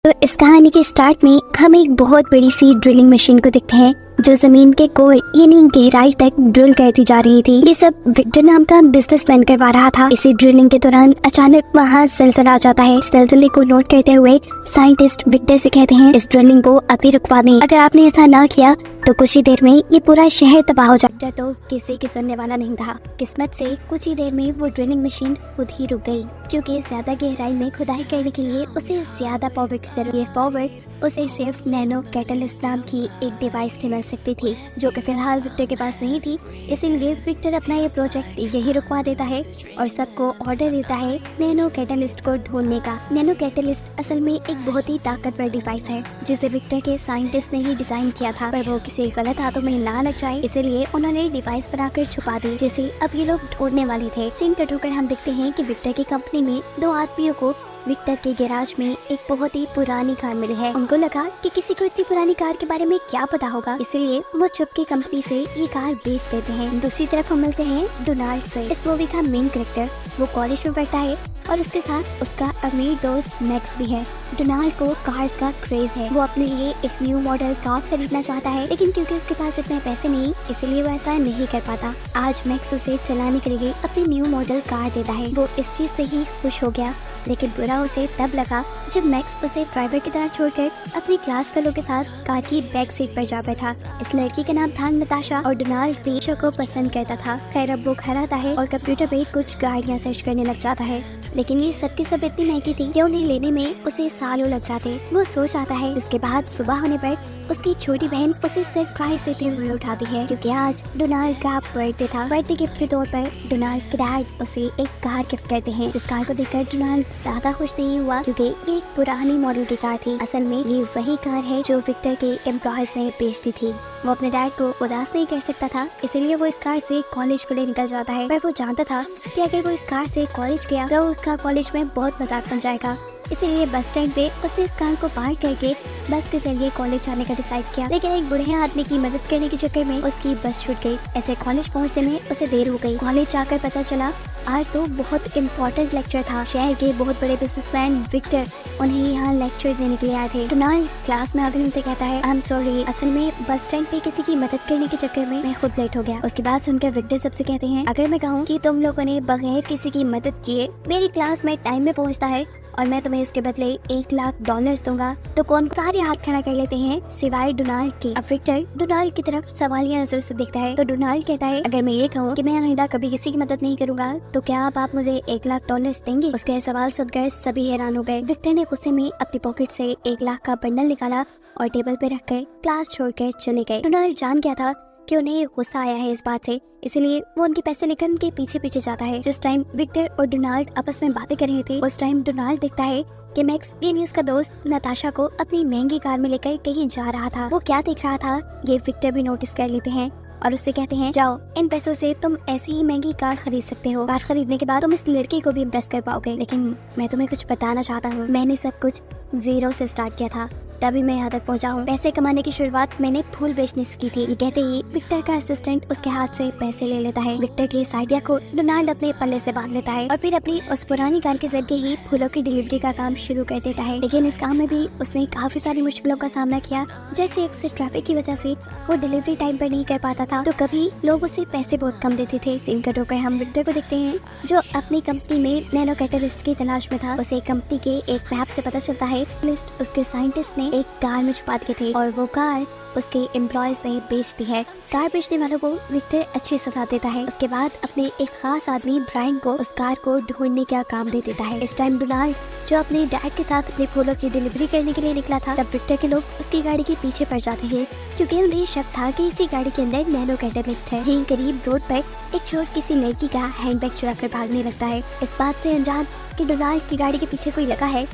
तो इस कहानी के स्टार्ट में हम एक बहुत बड़ी सी ड्रिलिंग मशीन को देखते हैं जो जमीन के कोर यानी गहराई तक ड्रिल करती जा रही थी। ये सब विक्टर नाम का बिजनेसमैन करवा रहा था। इसी ड्रिलिंग के दौरान अचानक वहाँ जलजला आ जाता है। इस जलजले को नोट करते हुए साइंटिस्ट विक्टर से कहते हैं इस ड्रिलिंग को अभी रुकवा दें। अगर आपने ऐसा ना किया तो कुछ ही देर में ये पूरा शहर तबाह हो जाता। तो किसी की सुनने वाला नहीं था। किस्मत से कुछ ही देर में वो ड्रिलिंग मशीन खुद ही रुक गई, क्योंकि ज्यादा गहराई में खुदाई करने के लिए उसे ज्यादा पावर की जरूरत है। पावर उसे सिर्फ नैनो कैटलिस्ट नाम की एक डिवाइस से मिल सकती थी, जो कि फिलहाल विक्टर के पास नहीं थी। इसीलिए विक्टर अपना ये प्रोजेक्ट यही रुकवा देता है और सबको ऑर्डर देता है नैनो कैटलिस्ट को ढूंढने का। नैनो कैटलिस्ट असल में एक बहुत ही ताकतवर डिवाइस है जिसे विक्टर के साइंटिस्ट ने ही डिजाइन किया था, पर वो किसी गलत हाथों में ना लग जाए इसलिए उन्होंने डिवाइस बनाकर छुपा दी, जिसे अब ये लोग ढूंढने वाले थे। सीन कट होकर हम देखते हैं कि विक्टर की कंपनी में दो आदमियों को विक्टर के गैराज में एक बहुत ही पुरानी कार मिली है। उनको लगा कि किसी को इतनी पुरानी कार के बारे में क्या पता होगा, इसलिए वो चुपके कंपनी से ये कार बेच देते हैं। दूसरी तरफ हम मिलते हैं डोनाल्ड से। इस मूवी का मेन कैरेक्टर वो कॉलेज में पढ़ता है और उसके साथ उसका अमीर दोस्त मैक्स भी है। डोनाल्ड को कार्स का क्रेज है। वो अपने लिए एक न्यू मॉडल कार खरीदना चाहता है, लेकिन क्योंकि उसके पास इतने पैसे नहीं इसलिए वो ऐसा नहीं कर पाता। आज मैक्स उसे चलाने के लिए अपनी न्यू मॉडल कार देता है। वो इस चीज से ही खुश हो गया, लेकिन बुरा उसे तब लगा जब मैक्स उसे ड्राइवर की तरह छोड़कर अपनी क्लास फेलो के साथ कार की बैक सीट पर जा बैठा। इस लड़की का नाम था नताशा और डोनाल्ड पेशा को पसंद करता था। खैर अब वो घर आता है और कंप्यूटर पे कुछ गाड़ियाँ सर्च करने लग जाता है, लेकिन ये सब की सब इतनी महंगी थी कि उन्हें लेने में उसे सालों लग जाते। वो सोच आता है। इसके बाद सुबह होने पर उसकी छोटी बहन उसे सरप्राइज देते हुए उठाती है, क्योंकि आज डोनाल्ड का बर्थडे था। बर्थडे गिफ्ट के तौर पर डोनाल्ड के डैड उसे एक कार गिफ्ट करते हैं, जिस कार को देखकर डोनाल्ड ज्यादा खुश नहीं हुआ, क्योंकि ये एक पुरानी मॉडल की कार थी। असल में ये वही कार है जो विक्टर के एम्प्लॉयज ने बेच दी थी। वो अपने डैड को उदास नहीं कर सकता था, इसलिए वो इस कार से कॉलेज के लिए निकल जाता है। पर वो जानता था कि अगर वो इस कार से कॉलेज गया तो उसका कॉलेज में बहुत मजाक बन जाएगा, इसीलिए बस स्टैंड पे उसने इस कार को पार्क करके बस के जरिए कॉलेज जाने का डिसाइड किया। लेकिन एक बूढ़े आदमी की मदद करने के चक्कर में उसकी बस छूट गई। ऐसे कॉलेज पहुंचने में उसे देर हो गई। कॉलेज जाकर पता चला आज तो बहुत इम्पोर्टेंट लेक्चर था। शहर के बहुत बड़े बिजनेसमैन विक्टर उन्हें यहाँ लेक्चर देने के लिए आए थे। डोनाल्ड क्लास में आकर उनसे कहता है आई एम सॉरी, असल में बस स्टैंड पे किसी की मदद करने के चक्कर में मैं खुद लेट हो गया। उसके बाद सुनकर विक्टर सबसे कहते हैं अगर मैं कहूँ कि तुम लोगों ने बगैर किसी की मदद किए मेरी क्लास में टाइम में पहुँचता है और मैं तुम्हें इसके बदले $1,00,000 दूंगा तो कौन? सारे हाथ खड़ा कर लेते हैं सिवाय डोनाल्ड के। अब विक्टर डोनाल्ड की तरफ सवालिया नजर से देखता है तो डोनाल्ड कहता है अगर मैं ये कहूँ कि मैं आइंदा कभी किसी की मदद नहीं करूंगा तो क्या आप मुझे $1,00,000 देंगे? उसका सवाल सुनकर सभी हैरान हो गए। विक्टर ने गुस्से में अपनी पॉकेट से 1,00,000 का बंडल निकाला और टेबल पे रखकर क्लास छोड़कर चले गए। डोनाल्ड जान गया था कि उन्हें गुस्सा आया है इस बात से, इसलिए वो उनके पैसे लेकर उनके पीछे पीछे जाता है। जिस टाइम विक्टर और डोनाल्ड आपस में बातें कर रहे थे उस टाइम डोनाल्ड देखता है कि मैक्स यानी उसका दोस्त नताशा को अपनी महंगी कार में लेकर कहीं जा रहा था। वो क्या देख रहा था ये विक्टर भी नोटिस कर लेते हैं और उससे कहते हैं जाओ इन पैसों से तुम ऐसी ही महंगी कार खरीद सकते हो। कार खरीदने के बाद तुम इस लड़की को भी इम्प्रेस कर पाओगे। लेकिन मैं तुम्हें कुछ बताना चाहता हूँ, मैंने सब कुछ जीरो से स्टार्ट किया था, तभी मैं यहाँ तक पहुँचा हूँ। पैसे कमाने की शुरुआत मैंने फूल बेचने से की थी। ये कहते ही विक्टर का असिस्टेंट उसके हाथ से पैसे ले लेता है। विक्टर की इस आइडिया को डोनाल्ड अपने पल्ले से बांध लेता है और फिर अपनी उस पुरानी कार के जरिए ही फूलों की डिलीवरी का काम शुरू कर देता है। लेकिन इस काम में भी उसने काफी सारी मुश्किलों का सामना किया, जैसे अक्सर ट्रैफिक की वजह से वो डिलीवरी टाइम पर नहीं कर पाता था, तो कभी लोग उसे पैसे बहुत कम देते थे। सीन कट होकर हम विक्टर को देखते हैं जो अपनी कंपनी में नैनो कैटलिस्ट की तलाश में था। उसे कंपनी के एक मैप से पता चलता है लिस्ट उसके साइंटिस्ट ने एक कार में छुपा के थे और वो कार उसके एम्प्लॉयज ने बेच दी है। कार बेचने वालों को विक्टर अच्छी सजा देता है। उसके बाद अपने एक खास आदमी ब्रायन को उस कार को ढूंढने का काम दे देता है। इस टाइम डोनाल्ड जो अपने डैड के साथ अपने फूलों की डिलीवरी करने के लिए निकला था, तब विक्टर के लोग उसकी गाड़ी के पीछे पड़ जाते हैं, क्योंकि उन्हें शक था कि इसी गाड़ी के अंदर नैनो कैटलिस्ट है। यहीं करीब रोड पर एक चोर किसी लड़की का हैंडबैग चुरा कर भागने लगता है। इस बात से अनजान कि डोनाल्ड की गाड़ी के पीछे कोई लगा है,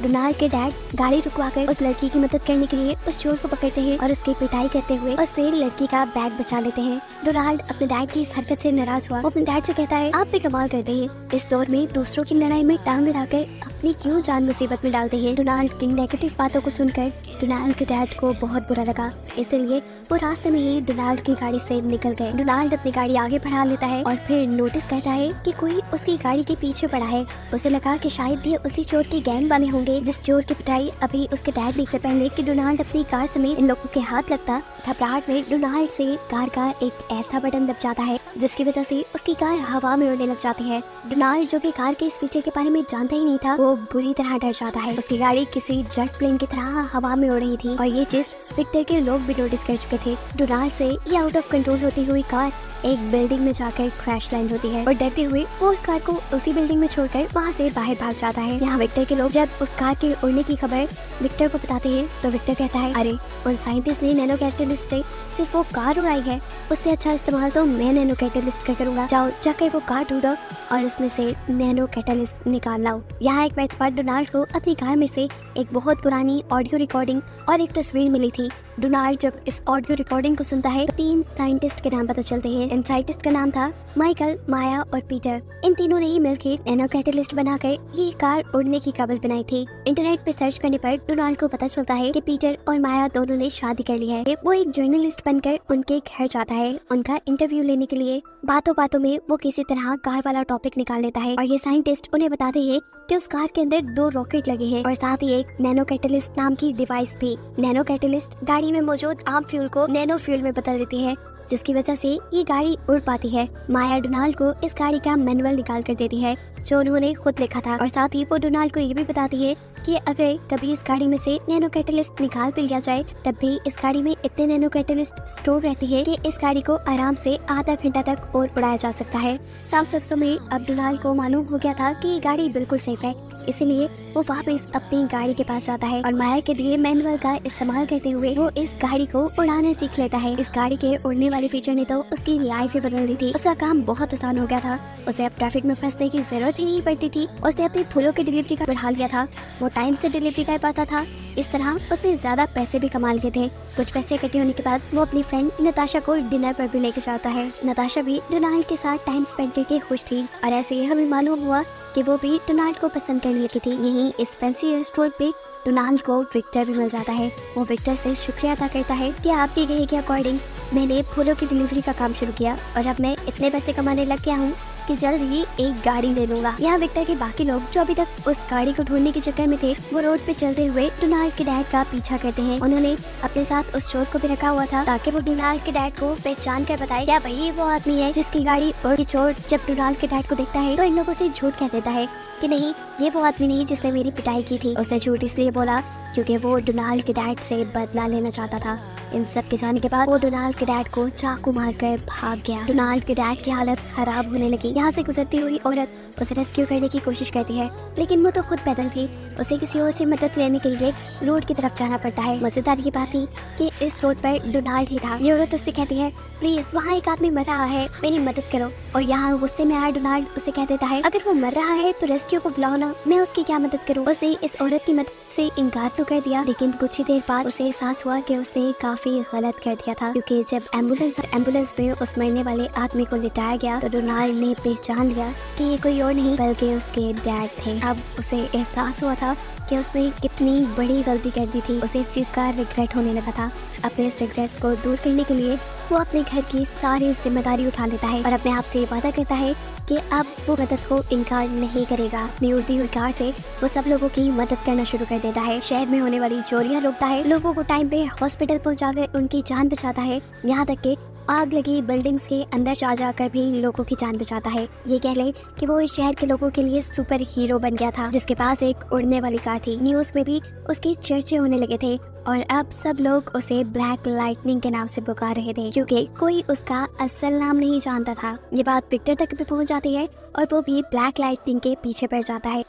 डोनाल्ड के डैड गाड़ी रुकवाकर उस लड़की की मदद करने के लिए उस चोर को पकड़ते हैं और उसकी पिटाई करते हुए उससे लड़की का बैग बचा लेते हैं। डोनाल्ड अपने डैड की इस हरकत से नाराज हुआ। वो अपने डैड से कहता है, आप भी कमाल करते हैं, इस दौर में दूसरों की लड़ाई में टांग अड़ाकर अपनी क्यों जान मुसीबत में डालते हैं। डोनाल्ड की नेगेटिव बातों को सुनकर डोनाल्ड के डैड को बहुत बुरा लगा, इसलिए वो रास्ते में ही डोनाल्ड की गाड़ी से निकल गए। डोनाल्ड अपनी गाड़ी आगे बढ़ा लेता है और फिर नोटिस करता है कि कोई उसकी गाड़ी के पीछे पड़ा है। उसे लगा कि शायद ये उसी चोर के गैंग वाले होंगे जिस चोर की पिटाई अभी उसके डैड ने। से पहले कि डोनाल्ड अपनी कार समेत इन लोगों के हाथ लगता, घबराहट में डोनाल्ड से कार का एक ऐसा बटन दब जाता है जिसकी वजह से उसकी कार हवा में उड़ने लग जाती है। डोनाल्ड, जो कि कार के इस फीचर के बारे में जानता ही नहीं था, वो बुरी तरह डर जाता है। उसकी गाड़ी किसी जेट प्लेन की तरह हवा में उड़ रही थी और ये चीज विक्टर के लोग भी नोटिस कर चुके थे। डोनाल्ड से ये आउट ऑफ कंट्रोल होती हुई कार एक बिल्डिंग में जाकर क्रैश लैंड होती है और डरते हुए वो उस कार को उसी बिल्डिंग में छोड़कर वहाँ से बाहर भाग जाता है। यहाँ विक्टर के लोग जब उस कार के उड़ने की खबर विक्टर को बताते हैं तो विक्टर कहता है, अरे उन साइंटिस्ट ने नैनो कैटलिस्ट से सिर्फ वो कार उड़ाई है, उससे अच्छा इस्तेमाल तो मैं नैनो कैटलिस्ट का करूँगा। जाओ जाकर वो कार ढूंढो और उसमें से नैनो कैटलिस्ट निकाल लाओ। यहाँ एक वक्त बाद डोनाल्ड को अपनी कार में से एक बहुत पुरानी ऑडियो रिकॉर्डिंग और एक तस्वीर मिली थी। डोनाल्ड जब इस ऑडियो रिकॉर्डिंग को सुनता है तो 3 साइंटिस्ट के नाम पता चलते हैं। इन साइंटिस्ट का नाम था माइकल, माया और पीटर। इन तीनों ने ही मिलकर नैनो कैटलिस्ट बनाकर ये कार उड़ने की काबिल बनाई थी। इंटरनेट पे सर्च करने पर डोनाल्ड को पता चलता है कि पीटर और माया दोनों ने शादी कर ली है। वो एक जर्नलिस्ट बनकर उनके घर जाता है उनका इंटरव्यू लेने के लिए। बातों बातों में वो किसी तरह कार वाला टॉपिक निकाल लेता है और ये साइंटिस्ट उन्हें बताते हैं कि उस कार के अंदर 2 रॉकेट लगे हैं और साथ ही एक नैनो कैटलिस्ट नाम की डिवाइस भी। नैनो कैटलिस्ट गाड़ी में मौजूद आम फ्यूल को नैनो फ्यूल में बदल देती है जिसकी वजह से ये गाड़ी उड़ पाती है। माया डोनाल्ड को इस गाड़ी का मैनुअल निकाल कर देती है जो उन्होंने खुद लिखा था और साथ ही वो डोनाल्ड को ये भी बताती है कि अगर कभी इस गाड़ी में से नैनो कैटलिस्ट निकाल भी लिया जाए तब भी इस गाड़ी में इतने नैनो कैटलिस्ट स्टोर रहती है कि इस गाड़ी को आराम से आधा घंटा तक और उड़ाया जा सकता है। साफ लफ्जों में अब डोनाल्ड को मालूम हो गया था कि ये गाड़ी बिल्कुल सेफ है, इसलिए वो वापस अपनी गाड़ी के पास जाता है और माया के दिए मैनुअल का इस्तेमाल करते हुए वो इस गाड़ी को उड़ाना सीख लेता है। इस गाड़ी के उड़ने वाले फीचर ने तो उसकी लाइफ ही बदल दी थी। उसका काम बहुत आसान हो गया था, उसे अब ट्रैफिक में फंसने की जरूरत ही नहीं पड़ती थी। उसने अपनी फूलों की डिलीवरी का बढ़ा लिया था, वो टाइम से डिलीवरी कर पाता था। इस तरह उसने ज्यादा पैसे भी कमा लिए थे। कुछ पैसे इकट्ठे होने के बाद वो अपनी फ्रेंड नताशा को डिनर पर भी लेकर जाता है। नताशा भी डोनाल्ड के साथ टाइम स्पेंड करके खुश थी और ऐसे ही हमें मालूम हुआ कि वो भी डोनाल्ड को पसंद करने लगी थी। यहीं इस फैंसी रेस्टोरेंट पे डोनाल्ड को विक्टर भी मिल जाता है। वो विक्टर से शुक्रिया अदा करता है कि आपकी कहे के अकॉर्डिंग मैंने फूलों की डिलीवरी का काम शुरू किया और अब मैं इतने पैसे कमाने लग गया हूँ कि जल्द ही एक गाड़ी ले लूंगा। यहाँ विक्टर के बाकी लोग जो अभी तक उस गाड़ी को ढूंढने के चक्कर में थे वो रोड पे चलते हुए डोनाल्ड के डैड का पीछा करते हैं। उन्होंने अपने साथ उस चोर को भी रखा हुआ था ताकि वो डोनाल्ड के डैड को पहचान कर बताए क्या भाई वो आदमी है जिसकी गाड़ी और चोर जब डोनाल्ड के डैड को देखता है तो इन लोगों से झूठ कह देता है कि नहीं ये वो आदमी नहीं जिसने मेरी पिटाई की थी। उसने झूठ इसलिए बोला क्योंकि वो डोनाल्ड के डैड से बदला लेना चाहता था। इन सब के जाने के बाद वो डोनाल्ड के डैड को चाकू मारकर भाग गया। डोनाल्ड के डैड की हालत खराब होने लगी। यहाँ से गुजरती हुई औरत उसे रेस्क्यू करने की कोशिश करती है लेकिन वो तो खुद पैदल थी, उसे किसी और से मदद लेने के लिए रोड की तरफ जाना पड़ता है। मजेदार ये बात थी कि इस रोड पर डोनाल्ड ही था। ये औरत उससे कहती है प्लीज वहाँ एक आदमी मर रहा है, मेरी मदद करो। और यहाँ गुस्से में आया डोनाल्ड उसे कह देता है अगर वो मर रहा है तो रेस्क्यू को बुलाओ ना, मैं उसकी क्या मदद करूँ। उसने इस औरत की मदद से इनकार तो कर दिया लेकिन कुछ ही देर बाद उसे एहसास हुआ कि उसने काफी गलत कर दिया था क्योंकि जब एम्बुलेंस में उस मरने वाले आदमी को लिटाया गया तो डोनाल्ड ने पहचान लिया कि ये कोई और नहीं बल्कि उसके डैड थे। अब उसे एहसास हुआ था कि उसने कितनी बड़ी गलती कर दी थी। उसे इस चीज का रिग्रेट होने लगा था। अपने इस रिग्रेट को दूर करने के लिए वो अपने घर की सारी जिम्मेदारी उठा लेता है और अपने आप से वादा करता है कि अब वो मदद को इनकार नहीं करेगा। अपनी उड़ती हुई कार से वो सब लोगों की मदद करना शुरू कर देता है। शहर में होने वाली चोरियां रोकता है, लोगों को टाइम पे हॉस्पिटल पहुंचाकर उनकी जान बचाता है, यहाँ तक कि आग लगी बिल्डिंग्स के अंदर जा जाकर भी लोगों की जान बचाता है। ये कह ले कि वो इस शहर के लोगों के लिए सुपर हीरो बन गया था जिसके पास एक उड़ने वाली कार थी। न्यूज़ में भी उसकी चर्चे होने लगे थे और अब सब लोग उसे ब्लैक लाइटनिंग के नाम से पुकार रहे थे क्योंकि कोई उसका असल नाम नहीं जानता था। ये बात विक्टर तक भी पहुंच जाती है और वो भी ब्लैक लाइटनिंग के पीछे पड़ जाता है।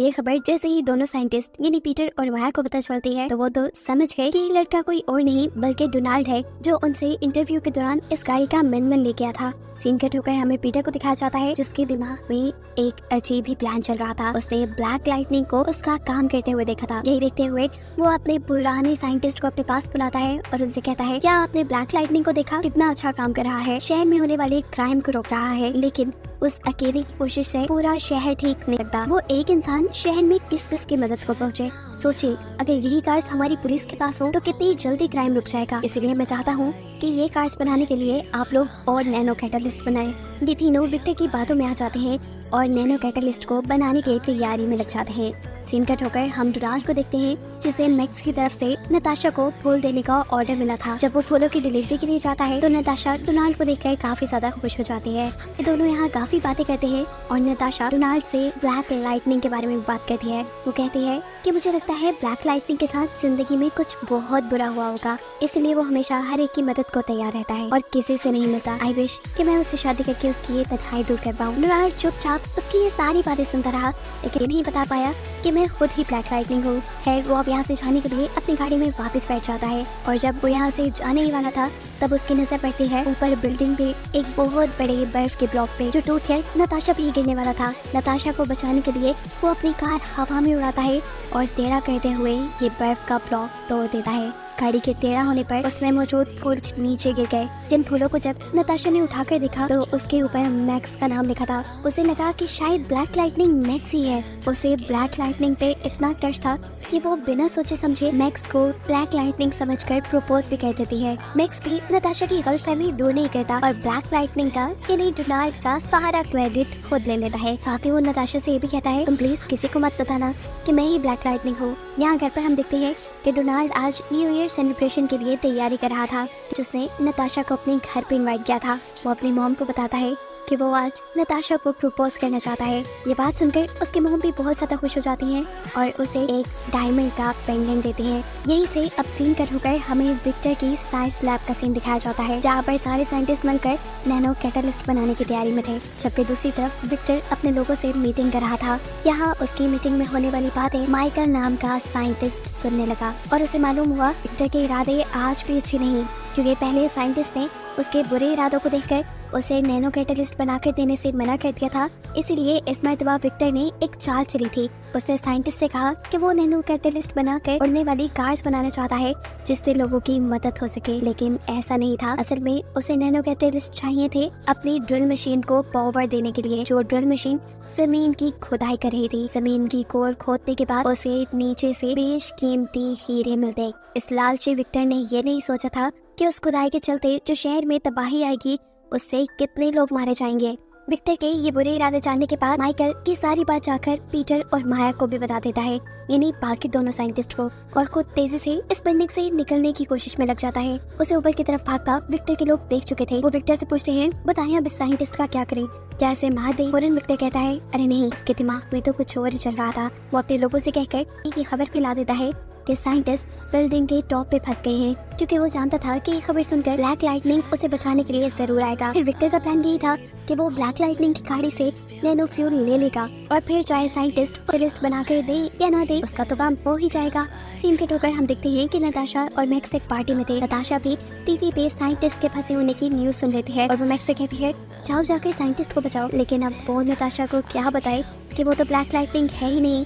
ये खबर जैसे ही दोनों साइंटिस्ट यानी पीटर और माया को पता चलती है तो वो तो समझ गए कि ये लड़का कोई और नहीं बल्कि डोनाल्ड है, जो उनसे इंटरव्यू के दौरान इस गाड़ी का मैनुअल लेके आया था। सीन कट होकर हमें पीटर को दिखाया जाता है जिसके दिमाग में एक अजीब ही प्लान चल रहा था। उसने ब्लैक लाइटनिंग को उसका काम करते हुए देखा था। यही देखते हुए वो अपने पुराने साइंटिस्ट को अपने पास बुलाता है और उनसे कहता है, क्या आपने ब्लैक लाइटनिंग को देखा? कितना अच्छा काम कर रहा है, शहर में होने वाले क्राइम को रोक रहा है, लेकिन उस अकेले की कोशिश से पूरा शहर ठीक नहीं लगता। वो एक इंसान शहर में किस किस की मदद को पहुँचे। सोचिए, अगर यही कार्स हमारी पुलिस के पास हो तो कितनी जल्दी क्राइम रुक जाएगा। इसलिए मैं चाहता हूँ कि ये कार्स बनाने के लिए आप लोग और नैनो कैटलिस्ट बनाएं। ये तीनों विक्टर की बातों में आ जाते हैं और नैनो कैटलिस्ट को बनाने की तैयारी में लग जाते हैं। सीन कट होकर हम डोनाल्ड को देखते हैं जिसे मैक्स की तरफ से नताशा को फूल देने का ऑर्डर मिला था। जब वो फूलों की डिलीवरी के लिए जाता है तो नताशा डोनाल्ड को देखकर काफी ज्यादा खुश हो जाती है। ये दोनों यहाँ काफी बातें करते हैं और नताशा डोनाल्ड से ब्लैक लाइटनिंग के बारे में बात करती है। वो कहती है कि मुझे लगता है ब्लैक लाइटनिंग के साथ जिंदगी में कुछ बहुत बुरा हुआ होगा, इसलिए वो हमेशा हर एक की मदद को तैयार रहता है और किसी से नहीं मिलता। आई विश कि मैं उससे शादी करके उसकी ये तन्हाई दूर कर पाऊँ। डोनाल्ड चुपचाप उसकी ये सारी बातें सुनता रहा, लेकिन नहीं बता पाया कि मैं खुद ही ब्लैक लाइटनिंग हूँ। है वो अब यहाँ से जाने के लिए अपनी गाड़ी में वापस बैठ जाता है और जब वो यहाँ से जाने ही वाला था तब उसकी नजर पड़ती है ऊपर बिल्डिंग पे एक बहुत बड़े बर्फ के ब्लॉक पे, जो टूट कर नताशा पे ही गिरने वाला था। नताशा को बचाने के लिए वो अपनी कार हवा में उड़ाता है और टेढ़ा करते हुए ये बर्फ का ब्लॉक तोड़ देता है। गाड़ी के टेढ़ा होने पर उसमें मौजूद फूल नीचे गिर गए। जिन फूलों को जब नताशा ने उठाकर देखा तो उसके ऊपर मैक्स का नाम लिखा था। उसे लगा कि शायद ब्लैक लाइटनिंग मैक्स ही है। उसे ब्लैक लाइटनिंग पे इतना क्रश था कि वो बिना सोचे समझे मैक्स को ब्लैक लाइटनिंग समझकर प्रपोज भी कर देती है। मैक्स भी नताशा की गलतफहमी दूर नहीं करता और ब्लैक लाइटनिंग का यानी डोनाल्ड का सारा क्रेडिट खुद ले लेता है। साथ ही वो नताशा से ये भी कहता है, तुम प्लीज किसी को मत बताना कि मैं ही ब्लैक लाइटनिंग हूँ। यहाँ घर पर हम देखते हैं कि डोनाल्ड आज न्यू ईयर सेलिब्रेशन के लिए तैयारी कर रहा था, जिसने नताशा को अपने घर पे इनवाइट किया था। वो अपनी मॉम को बताता है कि वो आज नताशा को प्रपोज करना चाहता है। ये बात सुनकर उसकी मॉम भी बहुत ज्यादा खुश हो जाती हैं और उसे एक डायमंड का पेंडेंट देती हैं। यहीं से अब सीन कट होकर हमें विक्टर की साइंस लैब का सीन दिखाया जाता है, जहाँ पर सारे साइंटिस्ट मिलकर नैनो कैटलिस्ट बनाने की तैयारी में थे। जबकि दूसरी तरफ विक्टर अपने लोगों से मीटिंग कर रहा था। यहाँ उसकी मीटिंग में होने वाली बातें माइकल नाम का साइंटिस्ट सुनने लगा और उसे मालूम हुआ विक्टर के इरादे आज भी अच्छे नहीं, क्योंकि पहले साइंटिस्ट ने उसके बुरे इरादों को देखकर उसे नैनो कैटलिस्ट बनाकर देने से मना कर दिया था। इसीलिए इस मर्तबा विक्टर ने एक चाल चली थी। उसने साइंटिस्ट से कहा कि वो नैनो कैटलिस्ट बनाकर उड़ने वाली कार्स बनाना चाहता है जिससे लोगों की मदद हो सके, लेकिन ऐसा नहीं था। असल में उसे नैनो कैटलिस्ट चाहिए थे अपनी ड्रिल मशीन को पावर देने के लिए, जो ड्रिल मशीन जमीन की खुदाई कर रही थी। जमीन की कोर खोदने के बाद उसे नीचे से बेशकीमती हीरे मिलते। इस लालची विक्टर ने ये नहीं सोचा था कि उस खुदाई के चलते जो शहर में तबाही आएगी उससे कितने लोग मारे जाएंगे। विक्टर के ये बुरे इरादे जानने के बाद माइकल की सारी बात जाकर पीटर और माया को भी बता देता है, यानी बाकी दोनों साइंटिस्ट को, और खुद तेजी से इस बिल्डिंग से निकलने की कोशिश में लग जाता है। उसे ऊपर की तरफ भागता विक्टर के लोग देख चुके थे। वो विक्टर से पूछते हैं, बताएं अब इस साइंटिस्ट का क्या करें, क्या इसे मार दें? फौरन विक्टर कहता है, अरे नहीं, उसके दिमाग में तो कुछ और ही चल रहा था। वो अपने लोगों से कहकर ये खबर फैला देता है कि साइंटिस्ट बिल्डिंग के टॉप पे फंस गए हैं, क्योंकि वो जानता था कि ये खबर सुनकर ब्लैक लाइटनिंग उसे बचाने के लिए जरूर आएगा। फिर विक्टर का प्लान यही था कि वो ब्लैक लाइटनिंग की गाड़ी से नैनो फ्यूल ले लेगा और फिर चाहे साइंटिस्ट लिस्ट बना कर दे या ना दे, उसका तो काम हो ही जाएगा। सीन कट होकर हम देखते हैं कि नताशा और मैक्स एक पार्टी में थे। नताशा भी टीवी पे साइंटिस्ट के फंसे होने की न्यूज सुन रही है और वो मैक्स से कहती है, जाओ जाकर साइंटिस्ट को बचाओ। लेकिन अब वो नताशा को क्या बताए कि वो तो ब्लैक लाइटनिंग है ही नहीं।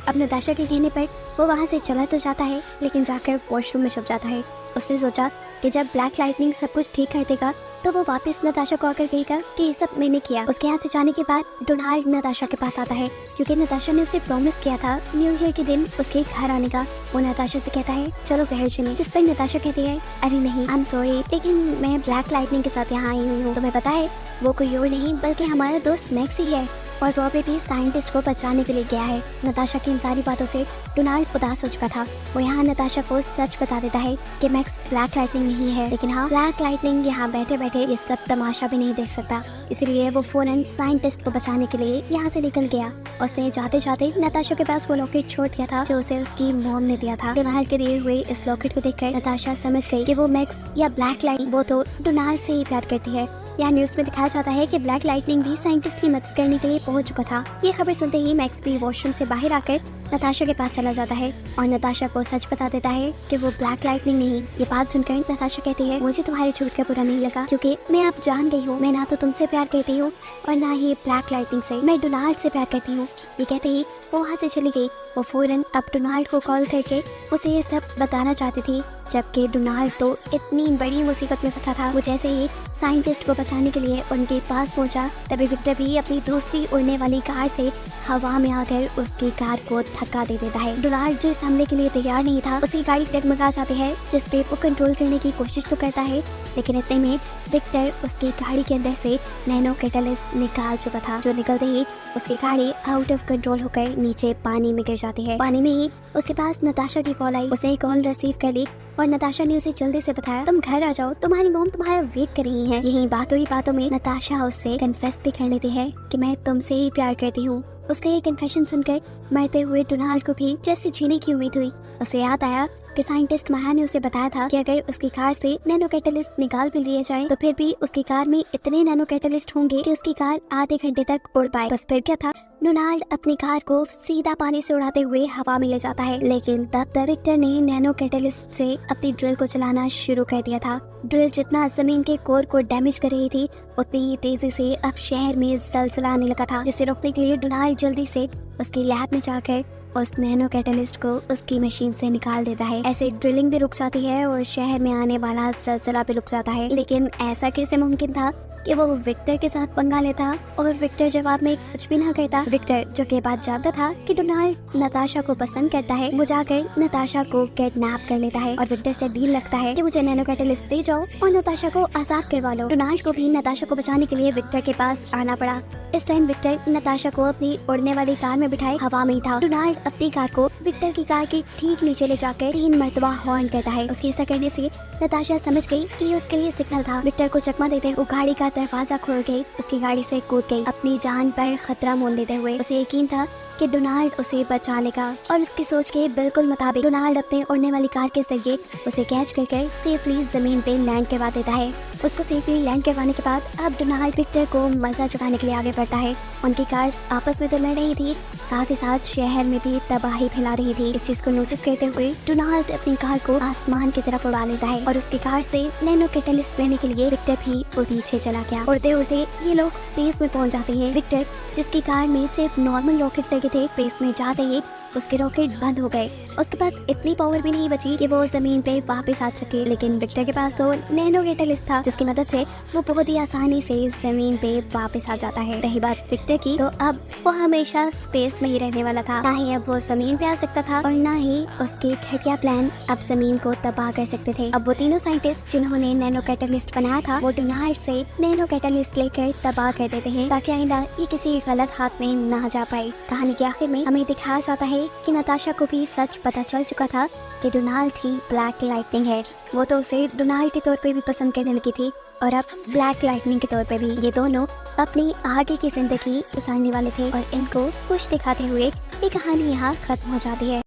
अब नताशा के कहने पर वो वहाँ से चला तो जाता है, लेकिन जाकर वॉशरूम में छुप जाता है। उसने सोचा कि जब ब्लैक लाइटनिंग सब कुछ ठीक कर देगा तो वो वापस नताशा को आकर कहेगा कि ये सब मैंने किया। उसके यहाँ से जाने के बाद डोनाल्ड नताशा के पास आता है, क्योंकि नताशा ने उसे प्रॉमिस किया था न्यू ईयर के दिन उसके घर आने का। वो नताशा से कहता है, चलो घर चलें, जिस पर नताशा कहती है, अरे नहीं, आई एम सॉरी, लेकिन मैं ब्लैक लाइटनिंग के साथ यहाँ आई हुई हूँ। तुम्हें पता है वो कोई और नहीं बल्कि हमारा दोस्त मैक्स ही है और वो अभी भी साइंटिस्ट को बचाने के लिए गया है। नताशा की इन सारी बातों से डोनाल्ड उदास हो चुका था। वो यहाँ नताशा को सच बता देता है कि मैक्स ब्लैक लाइटनिंग नहीं है, लेकिन हाँ, ब्लैक लाइटनिंग यहाँ बैठे बैठे ये सब तमाशा भी नहीं देख सकता। इसलिए वो फौरन साइंटिस्ट को बचाने के लिए यहाँ से निकल गया। उसने जाते जाते नताशा के पास वो लॉकेट छोड़ दिया था जो उसे उसकी मॉम ने दिया था। डोनाल्ड के दिए हुए इस लॉकेट को देखकर नताशा समझ गई कि वो मैक्स या ब्लैक लाइट वो तो डोनाल्ड से ही प्यार करती है। यहाँ न्यूज में दिखाया जाता है कि ब्लैक लाइटनिंग भी साइंटिस्ट की मदद करने के लिए पहुंच चुका था। ये खबर सुनते ही मैक्स भी वॉशरूम से बाहर आकर नताशा के पास चला जाता है और नताशा को सच बता देता है कि वो ब्लैक लाइटनिंग नहीं। ये बात सुनकर नताशा कहती है, मुझे तुम्हारे झूठ का बुरा नहीं लगा, क्योंकि मैं अब जान गई हूँ, मैं ना तो तुमसे प्यार करती हूँ और ना ही ब्लैक लाइटनिंग से, मैं डोनाल्ड से प्यार करती हूँ। ये कहते ही वो वहाँ से चली गई। वो फौरन अब डोनाल्ड को कॉल करके उसे ये सब बताना चाहती थी, जबकि डोनाल्ड तो इतनी बड़ी मुसीबत में फंसा था। वो जैसे ही साइंटिस्ट को बचाने के लिए उनके पास पहुंचा, तभी विक्टर भी अपनी दूसरी उड़ने वाली कार से हवा में आकर उसकी कार को धक्का दे देता है। डोनाल्ड जो इस हमले के लिए तैयार नहीं था, उसकी गाड़ी डगमगा जाती है, जिसपे वो कंट्रोल करने की कोशिश तो करता है, लेकिन इतने में विक्टर उसकी गाड़ी के अंदर से नैनो कैटलिस्ट निकाल चुका था, जो निकलते ही उसकी गाड़ी आउट ऑफ कंट्रोल होकर नीचे पानी में गिर जाती है। पानी में ही उसके पास नताशा की कॉल आई। उसने कॉल रिसीव कर ली और नताशा ने उसे जल्दी से बताया, तुम घर आ जाओ, तुम्हारी मॉम तुम्हारा वेट कर रही है। यही बातों ही बातों में नताशा उससे कन्फेस भी कर लेती है कि मैं तुमसे ही प्यार करती हूँ। उसका ये कन्फेशन सुनकर मरते हुए डोनाल्ड को भी जैसे जीने की उम्मीद हुई। उसे याद आया कि साइंटिस्ट माया ने उसे बताया था कि अगर उसकी कार से नैनो कैटलिस्ट निकाल भी लिए जाए तो फिर भी उसकी कार में इतने नैनो कैटलिस्ट होंगे कि उसकी कार आधे घंटे तक उड़ पाए। बस फिर क्या था, डोनाल्ड अपनी कार को सीधा पानी से उड़ाते हुए हवा में ले जाता है, लेकिन तब तक विक्टर ने नैनो कैटलिस्ट से अपनी ड्रिल को चलाना शुरू कर दिया था। ड्रिल जितना जमीन के कोर को डैमेज कर रही थी, उतनी तेजी से अब शहर में जलजला आने लगा था, जिसे रोकने के लिए डोनाल्ड जल्दी से उसकी लैब में जाकर उस नैनो कैटलिस्ट को उसकी मशीन से निकाल देता है। ऐसे ड्रिलिंग भी रुक जाती है और शहर में आने वाला जलजला भी रुक जाता है। लेकिन ऐसा कैसे मुमकिन था कि वो विक्टर के साथ पंगा लेता और विक्टर जवाब में कुछ भी ना कहता। विक्टर, जो के बाद जानता था कि डोनाल्ड नताशा को पसंद करता है, वो जाकर नताशा को किडनैप कर लेता है और विक्टर से डील रखता है कि मुझे नैनो कैटलिस्ट दे जाओ और नताशा को आजाद करवा लो। डोनाल्ड को भी नताशा को बचाने के लिए विक्टर के पास आना पड़ा। इस टाइम विक्टर नताशा को अपनी उड़ने वाली कार में बिठाए हवा में ही था। डोनाल्ड अपनी कार को विक्टर की कार के ठीक नीचे ले जाकर 3 मरतबा हॉर्न करता है। उसके ऐसा करने से नताशा समझ गई कि उसके लिए सिग्नल था। विक्टर को चकमा देते वो गाड़ी का दरवाजा खोल गई, उसकी गाड़ी से कूद गई, अपनी जान पर खतरा मोल लेते हुए। उसे यकीन था कि डोनाल्ड उसे बचा लेगा और उसकी सोच के बिल्कुल मुताबिक डोनाल्ड अपने उड़ने वाली कार के जरिए उसे कैच करके सेफली जमीन पे लैंड करवा देता है। उसको सेफली लैंड करवाने के बाद अब डोनाल्ड विक्टर को मजा चुकाने के लिए आगे बढ़ता है। उनकी कार आपस में तो लड़ रही थी, साथ ही साथ शहर में भी तबाही फैला रही थी। इस चीज को नोटिस करते हुए डोनाल्ड अपनी कार को आसमान की तरफ उड़ा लेता है और उसकी कार से नैनो कैटलिस्ट लेने के लिए विक्टर भी वो पीछे चला गया। उड़ते उड़ते ये लोग स्पेस में पहुंच जाते हैं। विक्टर, जिसकी कार में सिर्फ नॉर्मल रॉकेट लगे थे, स्पेस में जाते ही उसके रॉकेट बंद हो गए। उसके पास इतनी पावर भी नहीं बची कि वो जमीन पे वापस आ सके, लेकिन विक्टर के पास तो नैनो कैटलिस्ट था, जिसकी मदद से वो बहुत ही आसानी से जमीन पे वापस आ जाता है। रही बात विक्टर की, तो अब वो हमेशा स्पेस में ही रहने वाला था। ना ही अब वो जमीन पे आ सकता था और ना ही उसके घटिया प्लान अब जमीन को तबाह कर सकते थे। अब वो तीनों साइंटिस्ट जिन्होंने नैनो कैटलिस्ट बनाया था, वो डोनाल्ड से नैनो कैटलिस्ट लेकर तबाह कर देते हैं ताकि आइंदा ये किसी गलत हाथ में ना जा पाए। कहानी के आखिर में हमें दिखाया जाता है कि नताशा को भी सच पता चल चुका था कि डोनाल्ड ही ब्लैक लाइटनिंग है। वो तो उसे डोनाल्ड के तौर पे भी पसंद करने लगी थी और अब ब्लैक लाइटनिंग के तौर पे भी। ये दोनों अपनी आगे की जिंदगी गुजारने वाले थे और इनको खुश दिखाते हुए ये कहानी यहाँ खत्म हो जाती है।